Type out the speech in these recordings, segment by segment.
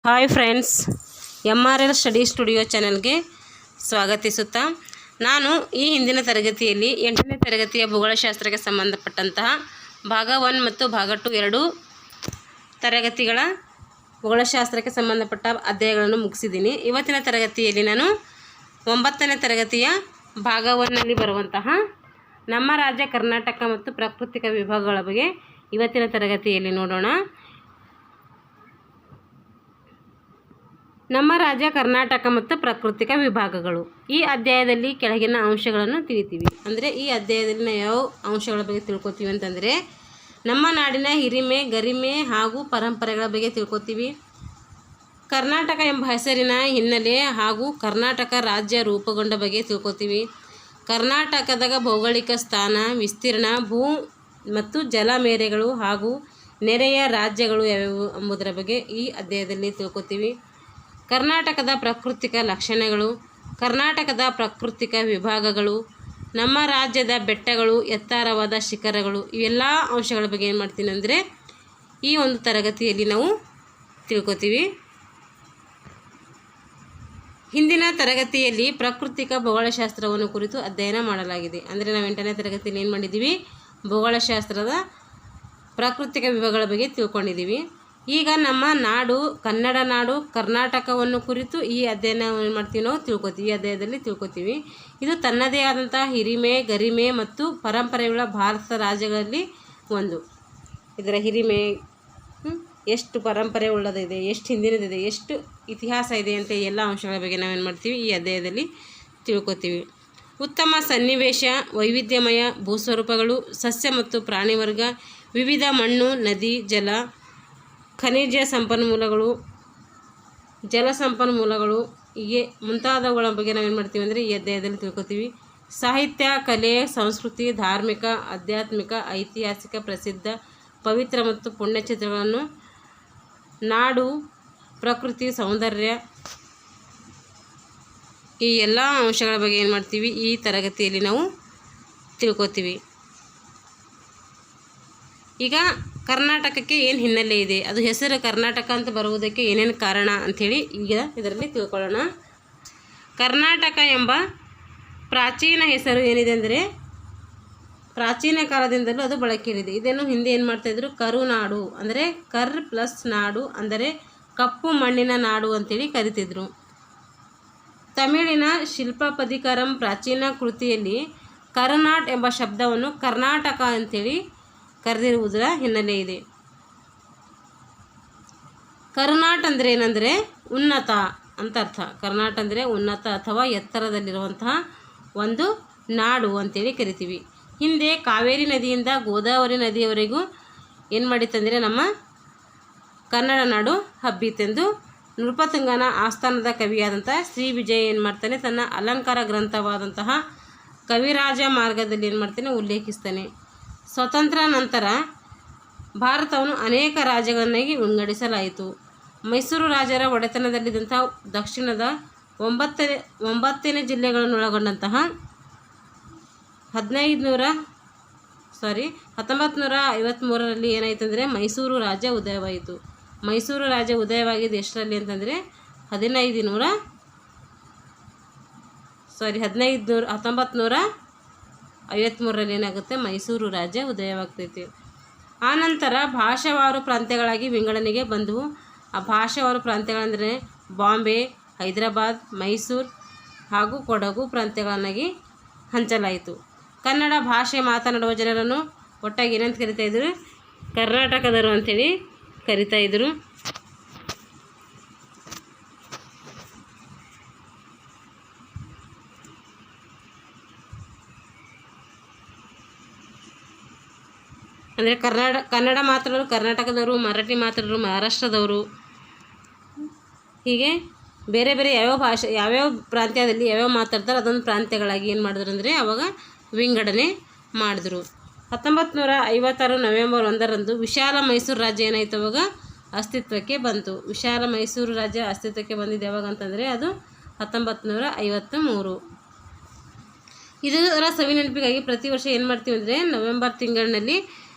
Hi friends, MRL study studio ಚಾನಲ್ಗೆ ಸ್ವಾಗತಿಸುತ್ತಾ ನಾನು ಈ ಹಿಂದಿನ ತರಗತಿಯಲ್ಲಿ 8ನೇ ತರಗತಿಯ ಭೂಗೋಳಶಾಸ್ತ್ರಕ್ಕೆ ಸಂಬಂಧಪಟ್ಟಂತಹ ಭಾಗ 1 ಮತ್ತು ಭಾಗ 2 ಎರಡೂ ತರಗತಿಗಳ ಭೂಗೋಳಶಾಸ್ತ್ರಕ್ಕೆ ಸಂಬಂಧಪಟ್ಟ ಅಧ್ಯಾಯಗಳನ್ನು ಮುಗಿಸಿದ್ದೀನಿ. ಇವತ್ತಿನ ತರಗತಿಯಲ್ಲಿ ನಾನು 9ನೇ ತರಗತಿಯ ಭಾಗ 1ನಲ್ಲಿ ಬರುವಂತಹ ನಮ್ಮ ರಾಜ್ಯ ಕರ್ನಾಟಕ ಮತ್ತು ಪ್ರಾಕೃತಿಕ ವಿಭಾಗಗಳ ಬಗ್ಗೆ ಇವತ್ತಿನ ತರಗತಿಯಲ್ಲಿ ನೋಡೋಣ. ನಮ್ಮ ರಾಜ್ಯ ಕರ್ನಾಟಕ ಮತ್ತು ಪ್ರಾಕೃತಿಕ ವಿಭಾಗಗಳು. ಈ ಅಧ್ಯಾಯದಲ್ಲಿ ಕೆಳಗಿನ ಅಂಶಗಳನ್ನು ತಿಳಿತೀವಿ. ಅಂದರೆ ಈ ಅಧ್ಯಾಯದಲ್ಲಿ ನಾವು ಯಾವ ಅಂಶಗಳ ಬಗ್ಗೆ ತಿಳ್ಕೊತೀವಿ ಅಂತಂದರೆ, ನಮ್ಮ ನಾಡಿನ ಹಿರಿಮೆ, ಗರಿಮೆ ಹಾಗೂ ಪರಂಪರೆಗಳ ಬಗ್ಗೆ ತಿಳ್ಕೊತೀವಿ. ಕರ್ನಾಟಕ ಎಂಬ ಹೆಸರಿನ ಹಿನ್ನೆಲೆ ಹಾಗೂ ಕರ್ನಾಟಕ ರಾಜ್ಯ ರೂಪುಗೊಂಡ ಬಗ್ಗೆ ತಿಳ್ಕೊತೀವಿ. ಕರ್ನಾಟಕದ ಭೌಗೋಳಿಕ ಸ್ಥಾನ, ವಿಸ್ತೀರ್ಣ, ಭೂ ಮತ್ತು ಜಲ ಮೇರೆಗಳು ಹಾಗೂ ನೆರೆಯ ರಾಜ್ಯಗಳು ಯಾವ್ಯಾವು ಎಂಬುದರ ಬಗ್ಗೆ ಈ ಅಧ್ಯಾಯದಲ್ಲಿ ತಿಳ್ಕೊತೀವಿ. ಕರ್ನಾಟಕದ ಪ್ರಾಕೃತಿಕ ಲಕ್ಷಣಗಳು, ಕರ್ನಾಟಕದ ಪ್ರಾಕೃತಿಕ ವಿಭಾಗಗಳು, ನಮ್ಮ ರಾಜ್ಯದ ಬೆಟ್ಟಗಳು, ಎತ್ತರವಾದ ಶಿಖರಗಳು, ಇವೆಲ್ಲ ಅಂಶಗಳ ಬಗ್ಗೆ ಏನು ಮಾಡ್ತೀನಿ ಅಂದರೆ ಈ ಒಂದು ತರಗತಿಯಲ್ಲಿ ನಾವು ತಿಳ್ಕೊತೀವಿ. ಹಿಂದಿನ ತರಗತಿಯಲ್ಲಿ ಪ್ರಾಕೃತಿಕ ಭೂಗೋಳಶಾಸ್ತ್ರವನ್ನು ಕುರಿತು ಅಧ್ಯಯನ ಮಾಡಲಾಗಿದೆ. ಅಂದರೆ ನಾವು 8ನೇ ತರಗತಿಯಲ್ಲಿ ಏನು ಮಾಡಿದ್ದೀವಿ, ಭೂಗೋಳಶಾಸ್ತ್ರದ ಪ್ರಾಕೃತಿಕ ವಿಭಾಗಗಳ ಬಗ್ಗೆ ತಿಳ್ಕೊಂಡಿದ್ದೀವಿ. ಈಗ ನಮ್ಮ ನಾಡು, ಕನ್ನಡ ನಾಡು, ಕರ್ನಾಟಕವನ್ನು ಕುರಿತು ಈ ಅಧ್ಯಯನ ಏನು ಮಾಡ್ತೀವಿ, ನಾವು ತಿಳ್ಕೊತೀವಿ. ಈ ಅಧ್ಯಾಯದಲ್ಲಿ ತಿಳ್ಕೊತೀವಿ. ಇದು ತನ್ನದೇ ಆದಂಥ ಹಿರಿಮೆ, ಗರಿಮೆ ಮತ್ತು ಪರಂಪರೆಗಳ ಭಾರತ ರಾಜ್ಯಗಳಲ್ಲಿ ಒಂದು. ಇದರ ಹಿರಿಮೆ ಎಷ್ಟು ಪರಂಪರೆ ಉಳ್ಳದಿದೆ, ಎಷ್ಟು ಹಿಂದಿನದಿದೆ, ಎಷ್ಟು ಇತಿಹಾಸ ಇದೆ ಅಂತ ಎಲ್ಲ ಅಂಶಗಳ ಬಗ್ಗೆ ನಾವೇನು ಮಾಡ್ತೀವಿ, ಈ ಅಧ್ಯಾಯದಲ್ಲಿ ತಿಳ್ಕೊತೀವಿ. ಉತ್ತಮ ಸನ್ನಿವೇಶ, ವೈವಿಧ್ಯಮಯ ಭೂಸ್ವರೂಪಗಳು, ಸಸ್ಯ ಮತ್ತು ಪ್ರಾಣಿ ವರ್ಗ, ವಿವಿಧ ಮಣ್ಣು, ನದಿ, ಜಲ, ಖನಿಜ ಸಂಪನ್ಮೂಲಗಳು, ಜಲ ಸಂಪನ್ಮೂಲಗಳು, ಹೀಗೆ ಮುಂತಾದವುಗಳ ಬಗ್ಗೆ ನಾವೇನು ಮಾಡ್ತೀವಿ ಅಂದರೆ ಈ ಅಧ್ಯಾಯದಲ್ಲಿ ತಿಳ್ಕೊತೀವಿ. ಸಾಹಿತ್ಯ, ಕಲೆ, ಸಂಸ್ಕೃತಿ, ಧಾರ್ಮಿಕ, ಆಧ್ಯಾತ್ಮಿಕ, ಐತಿಹಾಸಿಕ, ಪ್ರಸಿದ್ಧ, ಪವಿತ್ರ ಮತ್ತು ಪುಣ್ಯಕ್ಷೇತ್ರಗಳನ್ನು, ನಾಡು, ಪ್ರಕೃತಿ, ಸೌಂದರ್ಯ, ಈ ಎಲ್ಲ ಅಂಶಗಳ ಬಗ್ಗೆ ಏನು ಮಾಡ್ತೀವಿ, ಈ ತರಗತಿಯಲ್ಲಿ ನಾವು ತಿಳ್ಕೊತೀವಿ. ಈಗ ಕರ್ನಾಟಕಕ್ಕೆ ಏನು ಹಿನ್ನೆಲೆ ಇದೆ, ಅದು ಹೆಸರು ಕರ್ನಾಟಕ ಅಂತ ಬರುವುದಕ್ಕೆ ಏನೇನು ಕಾರಣ ಅಂಥೇಳಿ ಈಗ ಇದರಲ್ಲಿ ತಿಳ್ಕೊಳ್ಳೋಣ. ಕರ್ನಾಟಕ ಎಂಬ ಪ್ರಾಚೀನ ಹೆಸರು ಏನಿದೆ ಅಂದರೆ ಪ್ರಾಚೀನ ಕಾಲದಿಂದಲೂ ಅದು ಬಳಕೆಯಲ್ಲಿದೆ. ಇದನ್ನು ಹಿಂದೆ ಏನು ಮಾಡ್ತಾಯಿದ್ರು, ಕರುನಾಡು ಅಂದರೆ ಕರ್ ಪ್ಲಸ್ ನಾಡು ಅಂದರೆ ಕಪ್ಪು ಮಣ್ಣಿನ ನಾಡು ಅಂತೇಳಿ ಕರಿತಿದ್ರು. ತಮಿಳಿನ ಶಿಲ್ಪಪದಿಕರಂ ಪ್ರಾಚೀನ ಕೃತಿಯಲ್ಲಿ ಕರುನಾಟ್ ಎಂಬ ಶಬ್ದವನ್ನು ಕರ್ನಾಟಕ ಅಂತೇಳಿ ಕರೆದಿರುವುದರ ಹಿನ್ನೆಲೆ ಇದೆ. ಕರುನಾಟ್ ಅಂದರೆ ಏನಂದರೆ ಉನ್ನತ ಅಂತ ಅರ್ಥ. ಕರ್ನಾಟ ಅಂದರೆ ಉನ್ನತ ಅಥವಾ ಎತ್ತರದಲ್ಲಿರುವಂತಹ ಒಂದು ನಾಡು ಅಂತೇಳಿ ಕರಿತೀವಿ. ಹಿಂದೆ ಕಾವೇರಿ ನದಿಯಿಂದ ಗೋದಾವರಿ ನದಿಯವರೆಗೂ ಏನು ಮಾಡಿತ್ತಂದರೆ ನಮ್ಮ ಕನ್ನಡ ನಾಡು ಹಬ್ಬಿತೆಂದು ನೃಪತುಂಗನ ಆಸ್ಥಾನದ ಕವಿಯಾದಂಥ ಶ್ರೀ ವಿಜಯ ಏನು ಮಾಡ್ತಾನೆ, ತನ್ನ ಅಲಂಕಾರ ಗ್ರಂಥವಾದಂತಹ ಕವಿರಾಜ ಮಾರ್ಗದಲ್ಲಿ ಏನು ಮಾಡ್ತಾನೆ, ಉಲ್ಲೇಖಿಸ್ತಾನೆ. ಸ್ವತಂತ್ರ ನಂತರ ಭಾರತವನ್ನು ಅನೇಕ ರಾಜ್ಯಗಳನ್ನಾಗಿ ವಿಂಗಡಿಸಲಾಯಿತು. ಮೈಸೂರು ರಾಜರ ಒಡೆತನದಲ್ಲಿದ್ದಂಥ ದಕ್ಷಿಣದ 9 ಜಿಲ್ಲೆಗಳನ್ನು ಒಳಗೊಂಡಂತಹ 1953ರಲ್ಲಿ ಏನಾಯಿತು ಮೈಸೂರು ರಾಜ್ಯ ಉದಯವಾಯಿತು. ಮೈಸೂರು ರಾಜ್ಯ ಉದಯವಾಗಿದ್ದು ಎಷ್ಟರಲ್ಲಿ ಅಂತಂದರೆ 1953ರಲ್ಲಿ ಏನಾಗುತ್ತೆ, ಮೈಸೂರು ರಾಜ್ಯ ಉದಯವಾಗ್ತೈತಿ. ಆನಂತರ ಭಾಷಾವಾರು ಪ್ರಾಂತ್ಯಗಳಾಗಿ ವಿಂಗಡಣೆಗೆ ಬಂದವು. ಆ ಭಾಷಾವಾರು ಪ್ರಾಂತ್ಯಗಳಂದರೆ ಬಾಂಬೆ, ಹೈದರಾಬಾದ್, ಮೈಸೂರು ಹಾಗೂ ಕೊಡಗು ಪ್ರಾಂತ್ಯಗಳನ್ನಾಗಿ ಹಂಚಲಾಯಿತು. ಕನ್ನಡ ಭಾಷೆ ಮಾತನಾಡುವ ಜನರನ್ನು ಒಟ್ಟಾಗಿ ಏನಂತ ಕರಿತಾಯಿದ್ರು, ಕರ್ನಾಟಕದವರು ಅಂಥೇಳಿ ಕರಿತಾಯಿದ್ರು. ಅಂದರೆ ಕನ್ನಡ ಮಾತಾಡೋರು ಕರ್ನಾಟಕದವರು, ಮರಾಠಿ ಮಾತಾಡೋರು ಮಹಾರಾಷ್ಟ್ರದವರು, ಹೀಗೆ ಬೇರೆ ಬೇರೆ ಯಾವ್ಯಾವ ಪ್ರಾಂತ್ಯದಲ್ಲಿ ಯಾವ್ಯಾವ ಮಾತಾಡ್ತಾರೆ ಅದೊಂದು ಪ್ರಾಂತ್ಯಗಳಾಗಿ ಏನು ಮಾಡಿದ್ರು ಅಂದರೆ ಆವಾಗ ವಿಂಗಡಣೆ ಮಾಡಿದ್ರು. 1956 ನವೆಂಬರ್ 1ರಂದು ವಿಶಾಲ ಮೈಸೂರು ರಾಜ್ಯ ಏನಾಯಿತು, ಅವಾಗ ಅಸ್ತಿತ್ವಕ್ಕೆ ಬಂತು. ವಿಶಾಲ ಮೈಸೂರು ರಾಜ್ಯ ಅಸ್ತಿತ್ವಕ್ಕೆ ಬಂದಿದ್ದು ಯಾವಾಗ ಅಂತಂದರೆ ಅದು 1953. ಇದರ ಸವಿನೆನಪಿಗಾಗಿ ಪ್ರತಿ ವರ್ಷ ಏನು ಮಾಡ್ತೀವಿ ಅಂದರೆ ನವೆಂಬರ್ ತಿಂಗಳಿನಲ್ಲಿ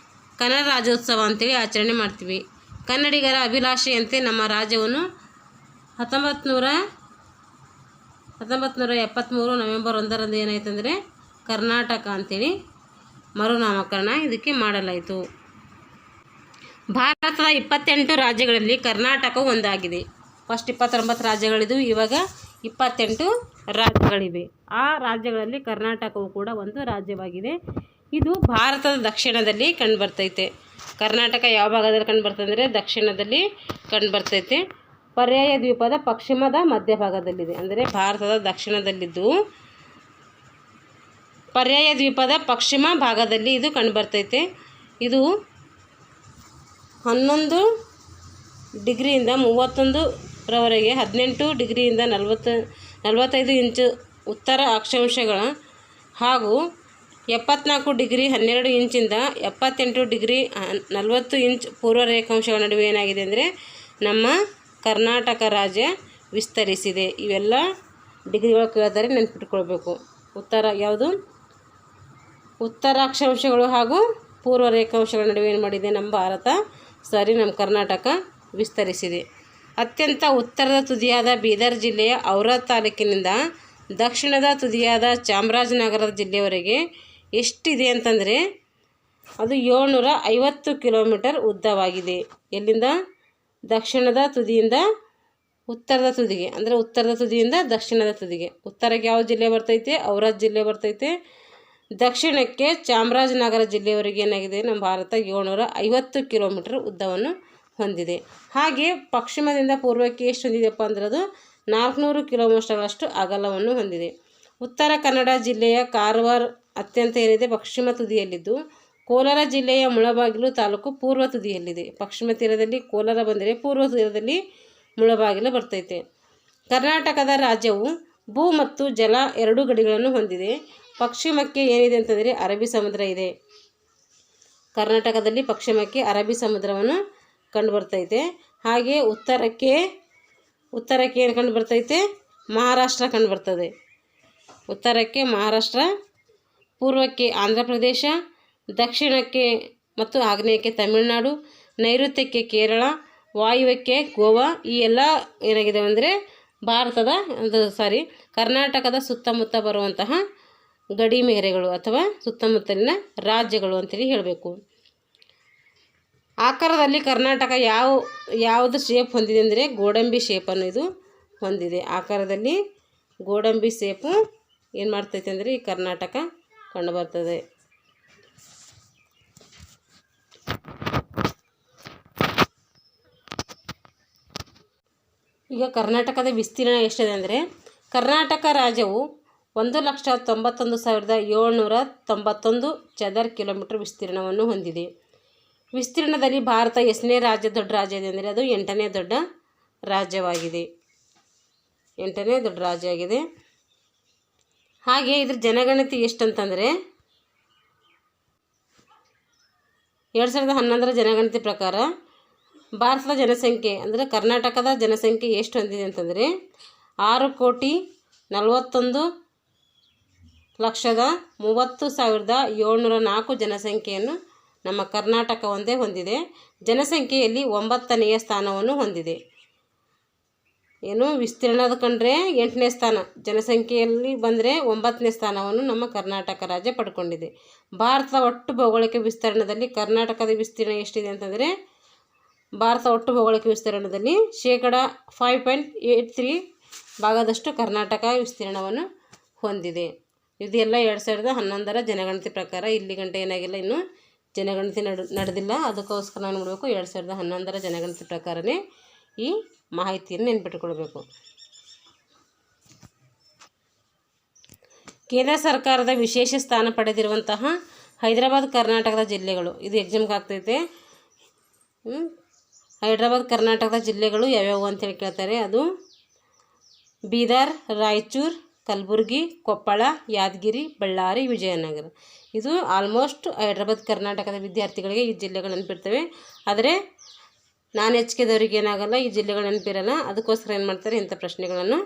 ಕನ್ನಡ ರಾಜ್ಯೋತ್ಸವ ಅಂತೇಳಿ ಆಚರಣೆ ಮಾಡ್ತೀವಿ. ಕನ್ನಡಿಗರ ಅಭಿಲಾಷೆಯಂತೆ ನಮ್ಮ ರಾಜ್ಯವನ್ನು 1973 ನವೆಂಬರ್ 1ರಂದು ಏನಾಯ್ತಂದರೆ ಕರ್ನಾಟಕ ಅಂಥೇಳಿ ಮರುನಾಮಕರಣ ಇದಕ್ಕೆ ಮಾಡಲಾಯಿತು. ಭಾರತದ 28 ರಾಜ್ಯಗಳಲ್ಲಿ ಕರ್ನಾಟಕವು ಒಂದಾಗಿದೆ. ಫಸ್ಟ್ 29 ರಾಜ್ಯಗಳಿದ್ವು, ಇವಾಗ 28 ರಾಜ್ಯಗಳಿವೆ. ಆ ರಾಜ್ಯಗಳಲ್ಲಿ ಕರ್ನಾಟಕವು ಕೂಡ ಒಂದು ರಾಜ್ಯವಾಗಿದೆ. ಇದು ಭಾರತದ ದಕ್ಷಿಣದಲ್ಲಿ ಕಂಡುಬರ್ತೈತೆ. ಕರ್ನಾಟಕ ಯಾವ ಭಾಗದಲ್ಲಿ ಕಂಡುಬರ್ತದೆ ಅಂದರೆ ದಕ್ಷಿಣದಲ್ಲಿ ಕಂಡುಬರ್ತೈತೆ. ಪರ್ಯಾಯ ದ್ವೀಪದ ಪಶ್ಚಿಮದ ಮಧ್ಯಭಾಗದಲ್ಲಿದೆ. ಅಂದರೆ ಭಾರತದ ದಕ್ಷಿಣದಲ್ಲಿದ್ದು ಪರ್ಯಾಯ ದ್ವೀಪದ ಪಶ್ಚಿಮ ಭಾಗದಲ್ಲಿ ಇದು ಕಂಡುಬರ್ತೈತೆ. ಇದು 11 ಡಿಗ್ರಿಯಿಂದ 31ರವರೆಗೆ 18 ಡಿಗ್ರಿಯಿಂದ 45 ಇಂಚು ಉತ್ತರ ಅಕ್ಷಾಂಶಗಳ ಹಾಗೂ 74 ಡಿಗ್ರಿ 12 ಇಂಚಿಂದ 78 ಡಿಗ್ರಿ 40 ಇಂಚ್ ಪೂರ್ವ ರೇಖಾಂಶಗಳ ನಡುವೆ ಏನಾಗಿದೆ ಅಂದರೆ ನಮ್ಮ ಕರ್ನಾಟಕ ರಾಜ್ಯ ವಿಸ್ತರಿಸಿದೆ. ಇವೆಲ್ಲ ಡಿಗ್ರಿಗಳು ಕೇಳ್ತಾರೆ, ನೆನಪಿಟ್ಕೊಳ್ಬೇಕು. ಉತ್ತರ ಅಕ್ಷಾಂಶಗಳು ಹಾಗೂ ಪೂರ್ವ ರೇಖಾಂಶಗಳ ನಡುವೆ ಏನು ಮಾಡಿದೆ ನಮ್ಮ ಕರ್ನಾಟಕ ವಿಸ್ತರಿಸಿದೆ. ಅತ್ಯಂತ ಉತ್ತರದ ತುದಿಯಾದ ಬೀದರ್ ಜಿಲ್ಲೆಯ ಔರಾದ್ ತಾಲೂಕಿನಿಂದ ದಕ್ಷಿಣದ ತುದಿಯಾದ ಚಾಮರಾಜನಗರ ಜಿಲ್ಲೆಯವರೆಗೆ ಎಷ್ಟಿದೆ ಅಂತಂದರೆ ಅದು 750 ಕಿಲೋಮೀಟರ್ ಉದ್ದವಾಗಿದೆ. ಎಲ್ಲಿಂದ? ದಕ್ಷಿಣದ ತುದಿಯಿಂದ ಉತ್ತರದ ತುದಿಗೆ, ಅಂದರೆ ಉತ್ತರದ ತುದಿಯಿಂದ ದಕ್ಷಿಣದ ತುದಿಗೆ. ಉತ್ತರಕ್ಕೆ ಯಾವ ಜಿಲ್ಲೆ ಬರ್ತೈತೆ? ಔರಾದ್ ಜಿಲ್ಲೆ ಬರ್ತೈತೆ. ದಕ್ಷಿಣಕ್ಕೆ ಚಾಮರಾಜನಗರ ಜಿಲ್ಲೆಯವರೆಗೆ ಏನಾಗಿದೆ ನಮ್ಮ ಭಾರತ 750 ಕಿಲೋಮೀಟರ್ ಉದ್ದವನ್ನು ಹೊಂದಿದೆ. ಹಾಗೆ ಪಶ್ಚಿಮದಿಂದ ಪೂರ್ವಕ್ಕೆ ಎಷ್ಟು ಹೊಂದಿದೆಯಪ್ಪ ಅಂದರೆ ಅದು 400 ಕಿಲೋಮೀಟರ್ಗಳಷ್ಟು ಅಗಲವನ್ನು ಹೊಂದಿದೆ. ಉತ್ತರ ಕನ್ನಡ ಜಿಲ್ಲೆಯ ಕಾರವಾರ ಅತ್ಯಂತ ಏನಿದೆ ಪಶ್ಚಿಮ ತುದಿಯಲ್ಲಿದ್ದು, ಕೋಲಾರ ಜಿಲ್ಲೆಯ ಮುಳಬಾಗಿಲು ತಾಲೂಕು ಪೂರ್ವ ತುದಿಯಲ್ಲಿದೆ. ಪಶ್ಚಿಮ ತೀರದಲ್ಲಿ ಕೋಲಾರ ಬಂದರೆ ಪೂರ್ವ ತೀರದಲ್ಲಿ ಮುಳಬಾಗಿಲು ಬರ್ತೈತೆ. ಕರ್ನಾಟಕದ ರಾಜ್ಯವು ಭೂ ಮತ್ತು ಜಲ ಎರಡೂ ಗಡಿಗಳನ್ನು ಹೊಂದಿದೆ. ಪಶ್ಚಿಮಕ್ಕೆ ಏನಿದೆ ಅಂತಂದರೆ ಅರಬ್ಬಿ ಸಮುದ್ರ ಇದೆ. ಕರ್ನಾಟಕದಲ್ಲಿ ಪಶ್ಚಿಮಕ್ಕೆ ಅರಬ್ಬಿ ಸಮುದ್ರವನ್ನು ಕಂಡುಬರ್ತೈತೆ. ಹಾಗೆ ಉತ್ತರಕ್ಕೆ ಏನು ಕಂಡುಬರ್ತೈತೆ? ಮಹಾರಾಷ್ಟ್ರ ಕಂಡುಬರ್ತದೆ. ಉತ್ತರಕ್ಕೆ ಮಹಾರಾಷ್ಟ್ರ, ಪೂರ್ವಕ್ಕೆ ಆಂಧ್ರ ಪ್ರದೇಶ, ದಕ್ಷಿಣಕ್ಕೆ ಮತ್ತು ಆಗ್ನೇಯಕ್ಕೆ ತಮಿಳುನಾಡು, ನೈಋತ್ಯಕ್ಕೆ ಕೇರಳ, ವಾಯುವ್ಯಕ್ಕೆ ಗೋವಾ. ಈ ಎಲ್ಲ ಏನಾಗಿದೆ ಅಂದರೆ ಕರ್ನಾಟಕದ ಸುತ್ತಮುತ್ತ ಬರುವಂತಹ ಗಡಿಮೇರೆಗಳು ಅಥವಾ ಸುತ್ತಮುತ್ತಲಿನ ರಾಜ್ಯಗಳು ಅಂತೇಳಿ ಹೇಳಬೇಕು. ಆಕಾರದಲ್ಲಿ ಕರ್ನಾಟಕ ಯಾವುದು ಶೇಪ್ ಹೊಂದಿದೆ ಅಂದರೆ ಗೋಡಂಬಿ ಶೇಪನ್ನು ಇದು ಹೊಂದಿದೆ. ಆಕಾರದಲ್ಲಿ ಗೋಡಂಬಿ ಶೇಪು ಏನು ಮಾಡ್ತೈತೆ ಅಂದರೆ ಈ ಕರ್ನಾಟಕ ಕಂಡುಬರ್ತದೆ. ಈಗ ಕರ್ನಾಟಕದ ವಿಸ್ತೀರ್ಣ ಎಷ್ಟಿದೆ ಅಂದರೆ ಕರ್ನಾಟಕ ರಾಜ್ಯವು 1,91,791 ಚದರ ಕಿಲೋಮೀಟರ್ ವಿಸ್ತೀರ್ಣವನ್ನು ಹೊಂದಿದೆ. ವಿಸ್ತೀರ್ಣದಲ್ಲಿ ಭಾರತ ಎಷ್ಟನೇ ದೊಡ್ಡ ರಾಜ್ಯ ಇದೆ ಅಂದರೆ ಅದು 8ನೇ ದೊಡ್ಡ ರಾಜ್ಯವಾಗಿದೆ. 8ನೇ ದೊಡ್ಡ ರಾಜ್ಯ ಆಗಿದೆ. ಹಾಗೆ ಇದ್ರ ಜನಗಣತಿ ಎಷ್ಟಂತಂದರೆ 2011ರ ಜನಗಣತಿ ಪ್ರಕಾರ ಭಾರತದ ಜನಸಂಖ್ಯೆ ಅಂದರೆ ಕರ್ನಾಟಕದ ಜನಸಂಖ್ಯೆ ಎಷ್ಟು ಹೊಂದಿದೆ ಅಂತಂದರೆ 6,41,30,704 ಜನಸಂಖ್ಯೆಯನ್ನು ನಮ್ಮ ಕರ್ನಾಟಕ ಒಂದೇ ಹೊಂದಿದೆ. ಜನಸಂಖ್ಯೆಯಲ್ಲಿ 9ನೇ ಸ್ಥಾನವನ್ನು ಹೊಂದಿದೆ. ವಿಸ್ತೀರ್ಣದ ಕಂಡ್ರೆ 8ನೇ ಸ್ಥಾನ, ಜನಸಂಖ್ಯೆಯಲ್ಲಿ ಬಂದರೆ 9ನೇ ಸ್ಥಾನವನ್ನು ನಮ್ಮ ಕರ್ನಾಟಕ ರಾಜ್ಯ ಪಡ್ಕೊಂಡಿದೆ. ಭಾರತದ ಒಟ್ಟು ಭೌಗೋಳಿಕ ವಿಸ್ತರಣದಲ್ಲಿ ಕರ್ನಾಟಕದ ವಿಸ್ತೀರ್ಣ ಎಷ್ಟಿದೆ ಅಂತಂದರೆ ಭಾರತ ಒಟ್ಟು ಭೌಗೋಳಿಕ ವಿಸ್ತೀರ್ಣದಲ್ಲಿ 5.83% ಭಾಗದಷ್ಟು ಕರ್ನಾಟಕ ವಿಸ್ತೀರ್ಣವನ್ನು ಹೊಂದಿದೆ. ಇದೆಲ್ಲ 2011ರ ಜನಗಣತಿ ಪ್ರಕಾರ. ಇಲ್ಲಿ ಗಂಟೆ ಏನಾಗಿಲ್ಲ, ಇನ್ನೂ ಜನಗಣತಿ ನಡೆದಿಲ್ಲ. ಅದಕ್ಕೋಸ್ಕರ ನಾವು ನೋಡಬೇಕು 2011ರ ಜನಗಣತಿ ಪ್ರಕಾರನೇ ಈ ಮಾಹಿತಿಯನ್ನು ನೆನ್ಪಿಟ್ಟುಕೊಳ್ಬೇಕು. ಕೇಂದ್ರ ಸರ್ಕಾರದ ವಿಶೇಷ ಸ್ಥಾನ ಪಡೆದಿರುವಂತಹ ಹೈದರಾಬಾದ್ ಕರ್ನಾಟಕದ ಜಿಲ್ಲೆಗಳು, ಇದು ಎಕ್ಸಾಮ್ಗೆ ಆಗ್ತೈತೆ. ಹೈದರಾಬಾದ್ ಕರ್ನಾಟಕದ ಜಿಲ್ಲೆಗಳು ಯಾವ್ಯಾವು ಅಂತೇಳಿ ಕೇಳ್ತಾರೆ. ಅದು ಬೀದರ್, ರಾಯಚೂರು, ಕಲಬುರಗಿ, ಕೊಪ್ಪಳ, ಯಾದಗಿರಿ, ಬಳ್ಳಾರಿ, ವಿಜಯನಗರ. ಇದು ಆಲ್ಮೋಸ್ಟ್ ಹೈದರಾಬಾದ್ ಕರ್ನಾಟಕದ ವಿದ್ಯಾರ್ಥಿಗಳಿಗೆ ಈ ಜಿಲ್ಲೆಗಳು ನೆನಪಿರ್ತವೆ. ಆದರೆ ನಾನ್-HK ಏನಾಗಲ್ಲ, ಈ ಜಿಲ್ಲೆಗಳು ನೆನಪಿರಲ್ಲ. ಅದಕ್ಕೋಸ್ಕರ ಏನು ಮಾಡ್ತಾರೆ, ಇಂಥ ಪ್ರಶ್ನೆಗಳನ್ನು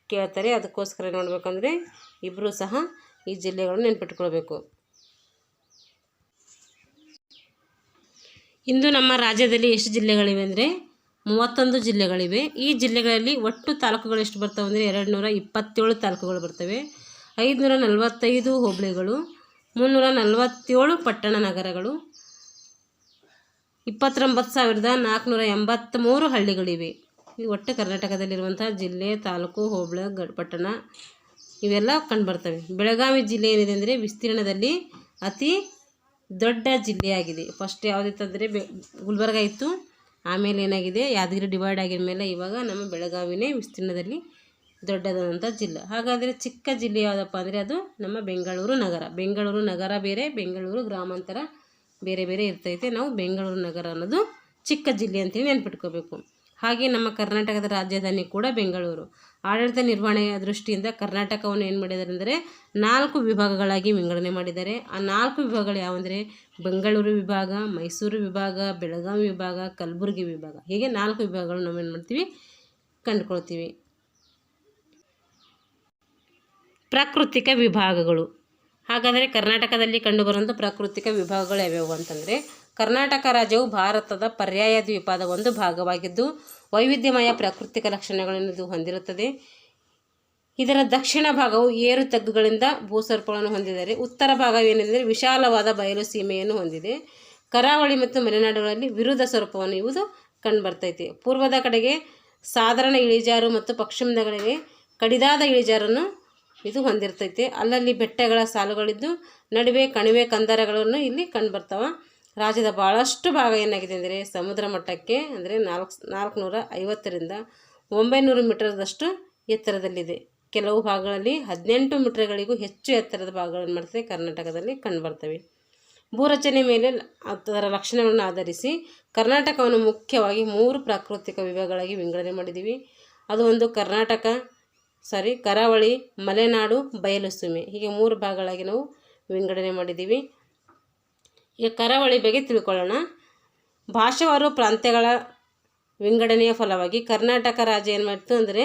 ಕೇಳ್ತಾರೆ. ಅದಕ್ಕೋಸ್ಕರ ಏನು ಮಾಡಬೇಕಂದ್ರೆ ಇಬ್ಬರೂ ಸಹ ಈ ಜಿಲ್ಲೆಗಳನ್ನು ನೆನಪಿಟ್ಕೊಳ್ಬೇಕು. ಇಂದು ನಮ್ಮ ರಾಜ್ಯದಲ್ಲಿ ಎಷ್ಟು ಜಿಲ್ಲೆಗಳಿವೆ ಅಂದರೆ 31 ಜಿಲ್ಲೆಗಳಿವೆ. ಈ ಜಿಲ್ಲೆಗಳಲ್ಲಿ ಒಟ್ಟು ತಾಲೂಕುಗಳು ಎಷ್ಟು ಬರ್ತವೆ ಅಂದರೆ 227 ತಾಲೂಕುಗಳು ಬರ್ತವೆ. 545 ಹೋಬಳಿಗಳು, 347 ಪಟ್ಟಣ ನಗರಗಳು, 29,483 ಹಳ್ಳಿಗಳಿವೆ. ಈ ಒಟ್ಟು ಕರ್ನಾಟಕದಲ್ಲಿರುವಂಥ ಜಿಲ್ಲೆ, ತಾಲೂಕು, ಹೋಬಳಿ, ಪಟ್ಟಣ ಇವೆಲ್ಲ ಕಂಡುಬರ್ತವೆ. ಬೆಳಗಾವಿ ಜಿಲ್ಲೆ ಏನಿದೆ ಅಂದರೆ ವಿಸ್ತೀರ್ಣದಲ್ಲಿ ಅತಿ ದೊಡ್ಡ ಜಿಲ್ಲೆಯಾಗಿದೆ. ಫಸ್ಟ್ ಯಾವುದಿತ್ತಂದರೆ ಗುಲ್ಬರ್ಗ ಇತ್ತು, ಆಮೇಲೆ ಏನಾಗಿದೆ ಯಾದಗಿರಿ ಡಿವೈಡ್ ಆಗಿದ ಮೇಲೆ ಇವಾಗ ನಮ್ಮ ಬೆಳಗಾವಿನೇ ವಿಸ್ತೀರ್ಣದಲ್ಲಿ ದೊಡ್ಡದಾದಂಥ ಜಿಲ್ಲೆ. ಹಾಗಾದರೆ ಚಿಕ್ಕ ಜಿಲ್ಲೆ ಯಾವುದಪ್ಪ ಅಂದರೆ ಅದು ನಮ್ಮ ಬೆಂಗಳೂರು ನಗರ. ಬೆಂಗಳೂರು ನಗರ ಬೇರೆ, ಬೆಂಗಳೂರು ಗ್ರಾಮಾಂತರ ಬೇರೆ ಬೇರೆ ಇರ್ತೈತೆ. ನಾವು ಬೆಂಗಳೂರು ನಗರ ಅನ್ನೋದು ಚಿಕ್ಕ ಜಿಲ್ಲೆ ಅಂತೇಳಿ ನೆನ್ಪಿಟ್ಕೋಬೇಕು. ಹಾಗೆ ನಮ್ಮ ಕರ್ನಾಟಕದ ರಾಜಧಾನಿ ಕೂಡ ಬೆಂಗಳೂರು. ಆಡಳಿತ ನಿರ್ವಹಣೆಯ ದೃಷ್ಟಿಯಿಂದ ಕರ್ನಾಟಕವನ್ನು ಏನು ಮಾಡಿದ್ದಾರೆ ಅಂದರೆ 4 ವಿಭಾಗಗಳಾಗಿ ವಿಂಗಡಣೆ ಮಾಡಿದ್ದಾರೆ. ಆ 4 ವಿಭಾಗಗಳು ಯಾವಂದರೆ ಬೆಂಗಳೂರು ವಿಭಾಗ, ಮೈಸೂರು ವಿಭಾಗ, ಬೆಳಗಾವಿ ವಿಭಾಗ, ಕಲಬುರಗಿ ವಿಭಾಗ. ಹೀಗೆ 4 ವಿಭಾಗಗಳು ನಾವು ಏನು ಮಾಡ್ತೀವಿ ಕಂಡುಕೊಳ್ತೀವಿ. ಪ್ರಾಕೃತಿಕ ವಿಭಾಗಗಳು. ಹಾಗಾದರೆ ಕರ್ನಾಟಕದಲ್ಲಿ ಕಂಡುಬರುವಂಥ ಪ್ರಾಕೃತಿಕ ವಿಭಾಗಗಳು ಯಾವ್ಯಾವು ಅಂತಂದರೆ, ಕರ್ನಾಟಕ ರಾಜ್ಯವು ಭಾರತದ ಪರ್ಯಾಯ ದ್ವೀಪದ ಒಂದು ಭಾಗವಾಗಿದ್ದು ವೈವಿಧ್ಯಮಯ ಪ್ರಾಕೃತಿಕ ಲಕ್ಷಣಗಳನ್ನು ಇದು ಹೊಂದಿರುತ್ತದೆ. ಇದರ ದಕ್ಷಿಣ ಭಾಗವು ಏರು ತಗ್ಗುಗಳಿಂದ ಭೂಸ್ವರೂಪಗಳನ್ನು ಹೊಂದಿದ್ದಾರೆ. ಉತ್ತರ ಭಾಗವೇನೆಂದರೆ ವಿಶಾಲವಾದ ಬಯಲು ಸೀಮೆಯನ್ನು ಹೊಂದಿದೆ. ಕರಾವಳಿ ಮತ್ತು ಮಲೆನಾಡುಗಳಲ್ಲಿ ವಿರುದ್ಧ ಸ್ವರೂಪವನ್ನು ಇವುದು ಕಂಡುಬರ್ತೈತೆ. ಪೂರ್ವದ ಕಡೆಗೆ ಸಾಧಾರಣ ಇಳಿಜಾರು ಮತ್ತು ಪಶ್ಚಿಮದ ಕಡೆಗೆ ಕಡಿದಾದ ಇಳಿಜಾರನ್ನು ಇದು ಹೊಂದಿರ್ತೈತೆ. ಅಲ್ಲಲ್ಲಿ ಬೆಟ್ಟಗಳ ಸಾಲುಗಳಿದ್ದು ನಡುವೆ ಕಣಿವೆ ಕಂದರಗಳನ್ನು ಇಲ್ಲಿ ಕಂಡುಬರ್ತಾವೆ. ರಾಜ್ಯದ ಭಾಳಷ್ಟು ಭಾಗ ಏನಾಗಿದೆ ಅಂದರೆ ಸಮುದ್ರ ಮಟ್ಟಕ್ಕೆ ಅಂದರೆ 450ರಿಂದ 900 ಮೀಟರ್ದಷ್ಟು ಎತ್ತರದಲ್ಲಿದೆ. ಕೆಲವು ಭಾಗಗಳಲ್ಲಿ 18 ಮೀಟರ್ಗಳಿಗೂ ಹೆಚ್ಚು ಎತ್ತರದ ಭಾಗಗಳನ್ನು ಮಾಡ್ತದೆ ಕರ್ನಾಟಕದಲ್ಲಿ ಕಂಡುಬರ್ತವೆ. ಭೂರಚನೆ ಮೇಲೆ ಅದರ ಲಕ್ಷಣಗಳನ್ನು ಆಧರಿಸಿ ಕರ್ನಾಟಕವನ್ನು ಮುಖ್ಯವಾಗಿ 3 ಪ್ರಾಕೃತಿಕ ವಿಭಾಗಗಳಾಗಿ ವಿಂಗಡಣೆ ಮಾಡಿದ್ದೀವಿ. ಅದು ಒಂದು ಕರಾವಳಿ, ಮಲೆನಾಡು, ಬಯಲು ಸೀಮೆ, ಹೀಗೆ 3 ಭಾಗಗಳಾಗಿ ನಾವು ವಿಂಗಡಣೆ ಮಾಡಿದ್ದೀವಿ. ಈಗ ಕರಾವಳಿ ಬಗ್ಗೆ ತಿಳ್ಕೊಳ್ಳೋಣ. ಭಾಷಾವಾರು ಪ್ರಾಂತ್ಯಗಳ ವಿಂಗಡಣೆಯ ಫಲವಾಗಿ ಕರ್ನಾಟಕ ರಾಜ್ಯ ಏನು ಮಾಡ್ತು ಅಂದರೆ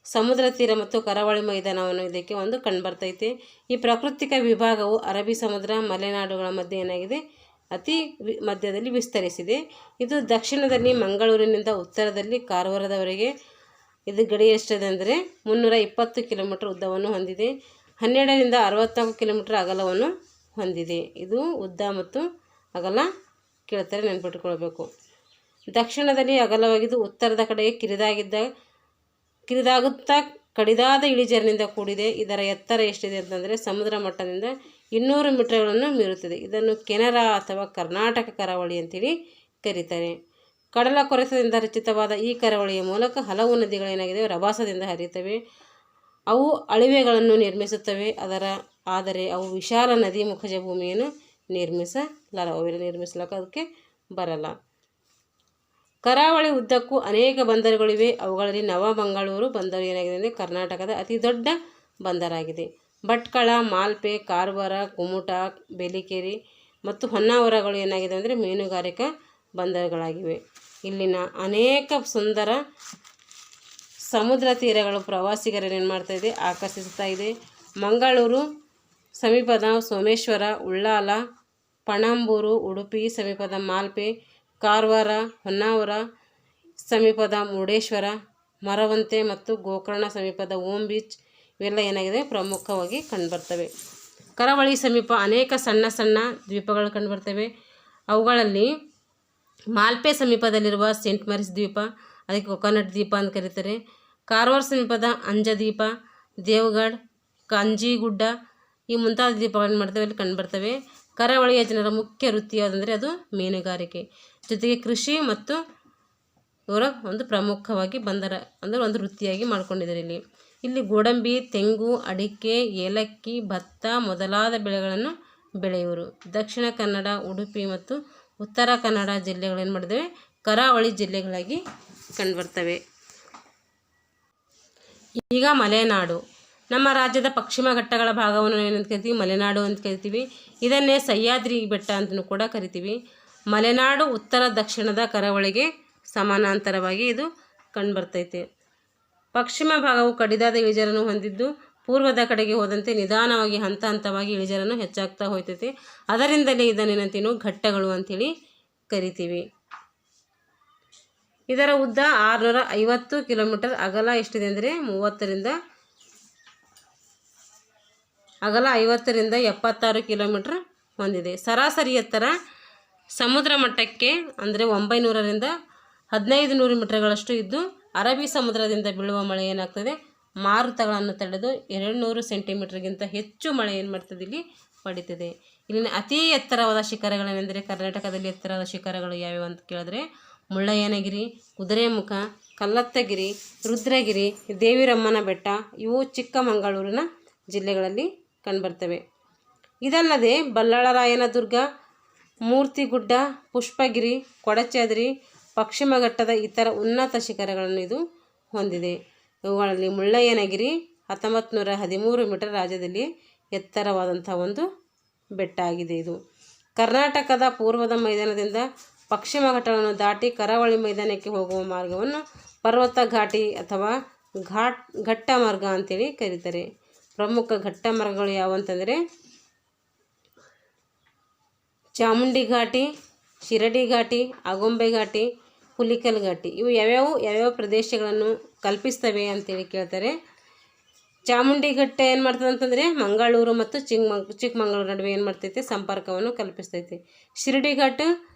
ಸಮುದ್ರ ತೀರ ಮತ್ತು ಕರಾವಳಿ ಮೈದಾನವನ್ನು ಇದಕ್ಕೆ ಒಂದು ಕಂಡುಬರ್ತೈತೆ. ಈ ಪ್ರಾಕೃತಿಕ ವಿಭಾಗವು ಅರಬ್ಬಿ ಸಮುದ್ರ, ಮಲೆನಾಡುಗಳ ಮಧ್ಯೆ ಏನಾಗಿದೆ ಅತಿ ಮಧ್ಯದಲ್ಲಿ ವಿಸ್ತರಿಸಿದೆ. ಇದು ದಕ್ಷಿಣದಲ್ಲಿ ಮಂಗಳೂರಿನಿಂದ ಉತ್ತರದಲ್ಲಿ ಕಾರವಾರದವರೆಗೆ ಇದು ಗಡಿ ಎಷ್ಟಿದೆ ಅಂದರೆ 320 ಕಿಲೋಮೀಟರ್ ಉದ್ದವನ್ನು ಹೊಂದಿದೆ. 12ರಿಂದ 64 ಕಿಲೋಮೀಟರ್ ಅಗಲವನ್ನು ಹೊಂದಿದೆ. ಇದು ಉದ್ದ ಮತ್ತು ಅಗಲ ಕೇಳ್ತಾರೆ, ನೆನ್ಪಿಟ್ಕೊಳ್ಬೇಕು. ದಕ್ಷಿಣದಲ್ಲಿ ಅಗಲವಾಗಿದ್ದು ಉತ್ತರದ ಕಡೆಗೆ ಕಿರಿದಾಗುತ್ತಾ ಕಡಿದಾದ ಇಳಿಜಾರಿನಿಂದ ಕೂಡಿದೆ. ಇದರ ಎತ್ತರ ಎಷ್ಟಿದೆ ಅಂತಂದರೆ ಸಮುದ್ರ ಮಟ್ಟದಿಂದ 200 ಮೀಟರ್ಗಳನ್ನು ಮೀರುತ್ತದೆ. ಇದನ್ನು ಕೆನರಾ ಅಥವಾ ಕರ್ನಾಟಕ ಕರಾವಳಿ ಅಂತೇಳಿ ಕರೀತಾರೆ. ಕಡಲ ಕೊರೆತದಿಂದ ರಚಿತವಾದ ಈ ಕರಾವಳಿಯ ಮೂಲಕ ಹಲವು ನದಿಗಳೇನಾಗಿದೆ ರಭಸದಿಂದ ಹರಿಯುತ್ತವೆ. ಅವು ಅಳಿವೆಗಳನ್ನು ನಿರ್ಮಿಸುತ್ತವೆ. ಆದರೆ ಅವು ವಿಶಾಲ ನದಿ ಮುಖಜ ಭೂಮಿಯನ್ನು ನಿರ್ಮಿಸಲಕ್ಕ ಅದಕ್ಕೆ ಬರಲ್ಲ. ಕರಾವಳಿ ಉದ್ದಕ್ಕೂ ಅನೇಕ ಬಂದರುಗಳಿವೆ. ಅವುಗಳಲ್ಲಿ ನವಮಂಗಳೂರು ಬಂದರು ಏನಾಗಿದೆ ಅಂದರೆ ಕರ್ನಾಟಕದ ಅತಿ ದೊಡ್ಡ ಬಂದರಾಗಿದೆ. ಭಟ್ಕಳ, ಮಾಲ್ಪೆ, ಕಾರವಾರ, ಕುಮಟಾ, ಬೇಲಿಕೇರಿ ಮತ್ತು ಹೊನ್ನಾವರಗಳು ಏನಾಗಿದೆ ಅಂದರೆ ಮೀನುಗಾರಿಕಾ ಬಂದರುಗಳಾಗಿವೆ. ಇಲ್ಲಿನ ಅನೇಕ ಸುಂದರ ಸಮುದ್ರ ತೀರಗಳು ಪ್ರವಾಸಿಗರನ್ನು ಏನು ಮಾಡ್ತಾ ಇದೆ ಆಕರ್ಷಿಸ್ತಾ ಇದೆ. ಮಂಗಳೂರು ಸಮೀಪದ ಸೋಮೇಶ್ವರ, ಉಳ್ಳಾಲ, ಪಣಂಬೂರು, ಉಡುಪಿ ಸಮೀಪದ ಮಾಲ್ಪೆ, ಕಾರವಾರ, ಹೊನ್ನಾವರ ಸಮೀಪದ ಮುರುಡೇಶ್ವರ, ಮರವಂತೆ ಮತ್ತು ಗೋಕರ್ಣ ಸಮೀಪದ ಓಂ ಬೀಚ್ ಇವೆಲ್ಲ ಏನಾಗಿದೆ ಪ್ರಮುಖವಾಗಿ ಕಂಡುಬರ್ತವೆ. ಕರಾವಳಿ ಸಮೀಪ ಅನೇಕ ಸಣ್ಣ ಸಣ್ಣ ದ್ವೀಪಗಳು ಕಂಡುಬರ್ತವೆ. ಅವುಗಳಲ್ಲಿ ಮಾಲ್ಪೆ ಸಮೀಪದಲ್ಲಿರುವ ಸೇಂಟ್ ಮಾರಿಸ್ ದ್ವೀಪ, ಅದಕ್ಕೆ ಕೊಕೊನಟ್ ದ್ವೀಪ ಅಂತ ಕರೀತಾರೆ. ಕಾರವಾರ ಸಮೀಪದ ಅಂಜದ್ವೀಪ, ದೇವಗಢ, ಕಾಂಜಿಗುಡ್ಡ ಈ ಮುಂತಾದ ದ್ವೀಪಗಳನ್ನು ಮಾಡ್ತವೆ ಅಲ್ಲಿ ಕಂಡುಬರ್ತವೆ. ಕರಾವಳಿಯ ಜನರ ಮುಖ್ಯ ವೃತ್ತಿ ಯಾವುದಂದರೆ ಅದು ಮೀನುಗಾರಿಕೆ, ಜೊತೆಗೆ ಕೃಷಿ ಮತ್ತು ಇವರ ಒಂದು ಪ್ರಮುಖವಾಗಿ ಬಂದರ ಅಂದರೆ ಒಂದು ವೃತ್ತಿಯಾಗಿ ಮಾಡ್ಕೊಂಡಿದ್ದಾರೆ. ಇಲ್ಲಿ ಗೋಡಂಬಿ, ತೆಂಗು, ಅಡಿಕೆ, ಏಲಕ್ಕಿ, ಭತ್ತ ಮೊದಲಾದ ಬೆಳೆಗಳನ್ನು ಬೆಳೆಯುವರು. ದಕ್ಷಿಣ ಕನ್ನಡ, ಉಡುಪಿ ಮತ್ತು ಉತ್ತರ ಕನ್ನಡ ಜಿಲ್ಲೆಗಳೇನು ಮಾಡಿದ್ದೇವೆ ಕರಾವಳಿ ಜಿಲ್ಲೆಗಳಾಗಿ ಕಂಡುಬರ್ತವೆ. ಈಗ ಮಲೆನಾಡು. ನಮ್ಮ ರಾಜ್ಯದ ಪಶ್ಚಿಮ ಘಟ್ಟಗಳ ಭಾಗವನ್ನು ಏನಂತ ಕರಿತೀವಿ ಮಲೆನಾಡು ಅಂತ ಕರಿತೀವಿ. ಇದನ್ನೇ ಸಹ್ಯಾದ್ರಿ ಬೆಟ್ಟ ಅಂತಲೂ ಕೂಡ ಕರಿತೀವಿ. ಮಲೆನಾಡು ಉತ್ತರ ದಕ್ಷಿಣದ ಕರಾವಳಿಗೆ ಸಮಾನಾಂತರವಾಗಿ ಇದು ಕಂಡುಬರ್ತೈತೆ. ಪಶ್ಚಿಮ ಭಾಗವು ಕಡಿದಾದ ಇಳಿಜಾರನ್ನು ಹೊಂದಿದ್ದು ಪೂರ್ವದ ಕಡೆಗೆ ಹೋದಂತೆ ನಿಧಾನವಾಗಿ ಹಂತ ಹಂತವಾಗಿ ಇಳಿಜಾರನ್ನು ಹೆಚ್ಚಾಗ್ತಾ ಹೋಗ್ತೈತೆ. ಅದರಿಂದಲೇ ಇದನ್ನೇನಂತೀವಿ ನಾವು ಘಟ್ಟಗಳು ಅಂಥೇಳಿ ಕರಿತೀವಿ. ಇದರ ಉದ್ದ 650 ಕಿಲೋಮೀಟರ್, ಅಗಲ ಎಷ್ಟಿದೆ ಅಂದರೆ 50ರಿಂದ 76 ಕಿಲೋಮೀಟರ್ ಹೊಂದಿದೆ. ಸರಾಸರಿ ಎತ್ತರ ಸಮುದ್ರ ಮಟ್ಟಕ್ಕೆ ಅಂದರೆ 900ರಿಂದ 1500 ಮೀಟರ್ಗಳಷ್ಟು ಇದ್ದು, ಅರಬ್ಬಿ ಸಮುದ್ರದಿಂದ ಬೀಳುವ ಮಳೆ ಏನಾಗ್ತದೆ, ಮಾರುತಗಳನ್ನು ತಡೆದು 200 ಸೆಂಟಿಮೀಟರ್ಗಿಂತ ಹೆಚ್ಚು ಮಳೆ ಏನು ಮಾಡ್ತದೆ ಇಲ್ಲಿ ಪಡೀತದೆ. ಇಲ್ಲಿನ ಅತಿ ಎತ್ತರವಾದ ಶಿಖರಗಳೇನೆಂದರೆ, ಕರ್ನಾಟಕದಲ್ಲಿ ಎತ್ತರವಾದ ಶಿಖರಗಳು ಯಾವ್ಯಾವ ಅಂತ ಕೇಳಿದ್ರೆ ಮುಳ್ಳಯ್ಯನಗಿರಿ, ಕುದುರೆಮುಖ, ಕಲ್ಲತ್ತಗಿರಿ, ರುದ್ರಗಿರಿ, ದೇವಿರಮ್ಮನ ಬೆಟ್ಟ, ಇವು ಚಿಕ್ಕಮಗಳೂರಿನ ಜಿಲ್ಲೆಗಳಲ್ಲಿ ಕಂಡುಬರ್ತವೆ. ಇದಲ್ಲದೆ ಬಲ್ಲಾಳರಾಯನ ದುರ್ಗ, ಮೂರ್ತಿಗುಡ್ಡ, ಪುಷ್ಪಗಿರಿ, ಕೊಡಚಾದ್ರಿ, ಪಶ್ಚಿಮಘಟ್ಟದ ಇತರ ಉನ್ನತ ಶಿಖರಗಳನ್ನು ಇದು ಹೊಂದಿದೆ. ಇವುಗಳಲ್ಲಿ ಮುಳ್ಳಯ್ಯನಗಿರಿ 1913 ಮೀಟರ್ ರಾಜ್ಯದಲ್ಲಿ ಎತ್ತರವಾದಂಥ ಒಂದು ಬೆಟ್ಟ ಆಗಿದೆ. ಇದು ಕರ್ನಾಟಕದ ಪೂರ್ವದ ಮೈದಾನದಿಂದ ಪಶ್ಚಿಮ ಘಟ್ಟಗಳನ್ನು ದಾಟಿ ಕರಾವಳಿ ಮೈದಾನಕ್ಕೆ ಹೋಗುವ ಮಾರ್ಗವನ್ನು ಪರ್ವತ ಘಾಟಿ ಅಥವಾ ಘಟ್ಟ ಮಾರ್ಗ ಅಂತೇಳಿ ಕರೀತಾರೆ. ಪ್ರಮುಖ ಘಟ್ಟ ಮಾರ್ಗಗಳು ಯಾವಂತಂದರೆ ಚಾಮುಂಡಿ ಘಾಟಿ, ಶಿರಡಿ ಘಾಟಿ, ಆಗುಂಬೆ ಘಾಟಿ, ಹುಲಿಕಲ್ ಘಾಟಿ. ಇವು ಯಾವ್ಯಾವ ಪ್ರದೇಶಗಳನ್ನು ಕಲ್ಪಿಸ್ತವೆ ಅಂತೇಳಿ ಕೇಳ್ತಾರೆ. ಚಾಮುಂಡಿ ಘಟ್ಟ ಏನು ಮಾಡ್ತದೆ ಅಂತಂದರೆ ಮಂಗಳೂರು ಮತ್ತು ಚಿಕ್ಕಮಗಳೂರು ನಡುವೆ ಏನು ಮಾಡ್ತೈತೆ, ಸಂಪರ್ಕವನ್ನು ಕಲ್ಪಿಸ್ತೈತೆ. ಶಿರಡಿ ಘಾಟ್